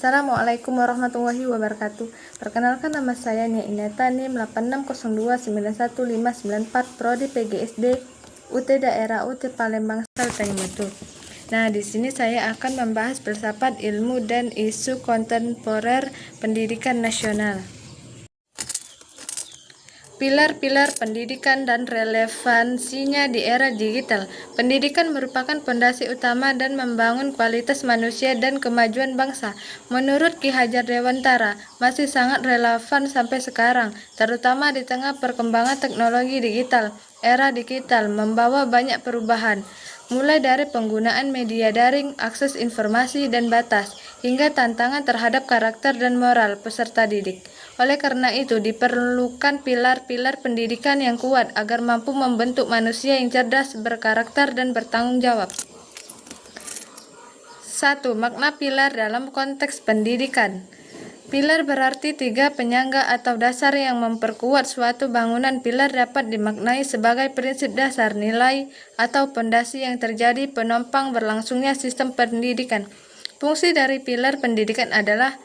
Assalamualaikum warahmatullahi wabarakatuh. Perkenalkan, nama saya Nia Ineta, NIM 8602915594, Prodi PGSD UT Daerah UT Palembang Saltanimutu. Nah, di sini saya akan membahas filsafat ilmu dan isu kontemporer pendidikan nasional. Pilar-pilar pendidikan dan relevansinya di era digital. Pendidikan merupakan fondasi utama dan membangun kualitas manusia dan kemajuan bangsa. Menurut Ki Hajar Dewantara, masih sangat relevan sampai sekarang, terutama di tengah perkembangan teknologi digital. Era digital membawa banyak perubahan, mulai dari penggunaan media daring, akses informasi dan batas, hingga tantangan terhadap karakter dan moral peserta didik. Oleh karena itu, diperlukan pilar-pilar pendidikan yang kuat agar mampu membentuk manusia yang cerdas, berkarakter, dan bertanggung jawab. 1. Makna pilar dalam konteks pendidikan. Pilar berarti tiga penyangga atau dasar yang memperkuat suatu bangunan. Pilar dapat dimaknai sebagai prinsip dasar, nilai, atau pondasi yang terjadi penopang berlangsungnya sistem pendidikan. Fungsi dari pilar pendidikan adalah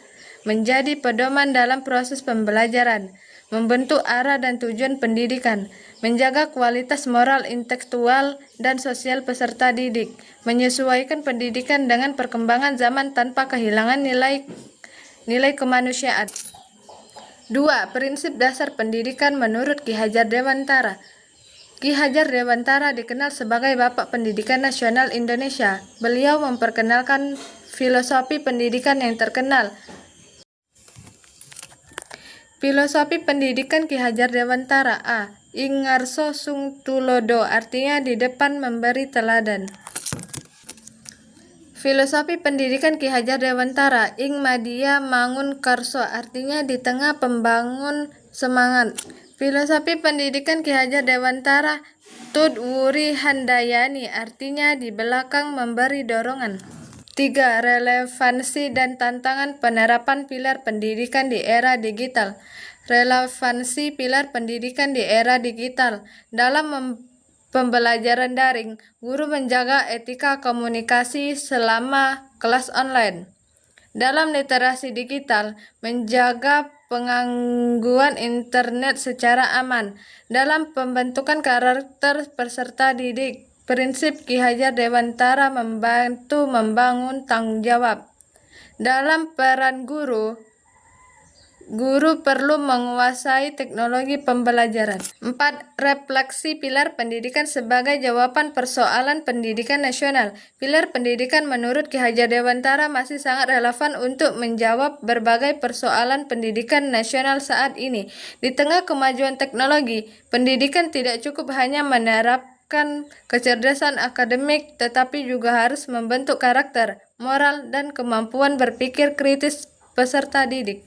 menjadi pedoman dalam proses pembelajaran, membentuk arah dan tujuan pendidikan, menjaga kualitas moral, intelektual, dan sosial peserta didik, menyesuaikan pendidikan dengan perkembangan zaman tanpa kehilangan nilai kemanusiaan. 2. Prinsip dasar pendidikan menurut Ki Hajar Dewantara. Ki Hajar Dewantara dikenal sebagai Bapak Pendidikan Nasional Indonesia. Beliau memperkenalkan filosofi pendidikan yang terkenal. Filosofi pendidikan Ki Hajar Dewantara. A. Ingarso sung tulodo, artinya di depan memberi teladan. Filosofi pendidikan Ki Hajar Dewantara. Ing madia mangun karso, artinya di tengah pembangun semangat. Filosofi pendidikan Ki Hajar Dewantara. Tud wuri handayani, artinya di belakang memberi dorongan. 3. Relevansi dan tantangan penerapan pilar pendidikan di era digital. Relevansi pilar pendidikan di era digital. Dalam pembelajaran daring, guru menjaga etika komunikasi selama kelas online. Dalam literasi digital, menjaga pengangguan internet secara aman. Dalam pembentukan karakter peserta didik, prinsip Ki Hajar Dewantara membantu membangun tanggung jawab. Dalam peran guru perlu menguasai teknologi pembelajaran. 4. Refleksi pilar pendidikan sebagai jawaban persoalan pendidikan nasional. Pilar pendidikan menurut Ki Hajar Dewantara masih sangat relevan untuk menjawab berbagai persoalan pendidikan nasional saat ini. Di tengah kemajuan teknologi, pendidikan tidak cukup hanya menerapkan kecerdasan akademik, tetapi juga harus membentuk karakter, moral, dan kemampuan berpikir kritis peserta didik.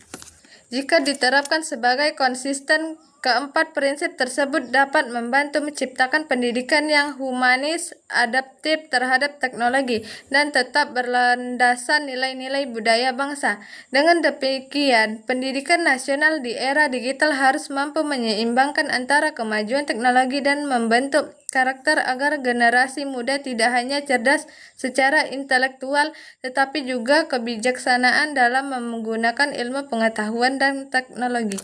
Jika diterapkan sebagai konsisten, keempat prinsip tersebut dapat membantu menciptakan pendidikan yang humanis, adaptif terhadap teknologi, dan tetap berlandaskan nilai-nilai budaya bangsa. Dengan demikian, pendidikan nasional di era digital harus mampu menyeimbangkan antara kemajuan teknologi dan membentuk karakter agar generasi muda tidak hanya cerdas secara intelektual, tetapi juga kebijaksanaan dalam menggunakan ilmu pengetahuan dan teknologi.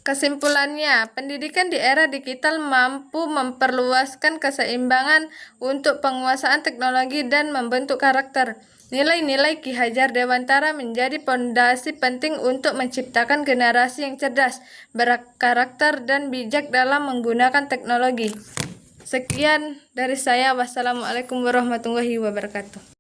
Kesimpulannya, pendidikan di era digital mampu memperluaskan keseimbangan untuk penguasaan teknologi dan membentuk karakter. Nilai-nilai Ki Hajar Dewantara menjadi fondasi penting untuk menciptakan generasi yang cerdas, berkarakter, dan bijak dalam menggunakan teknologi. Sekian dari saya. Wassalamualaikum warahmatullahi wabarakatuh.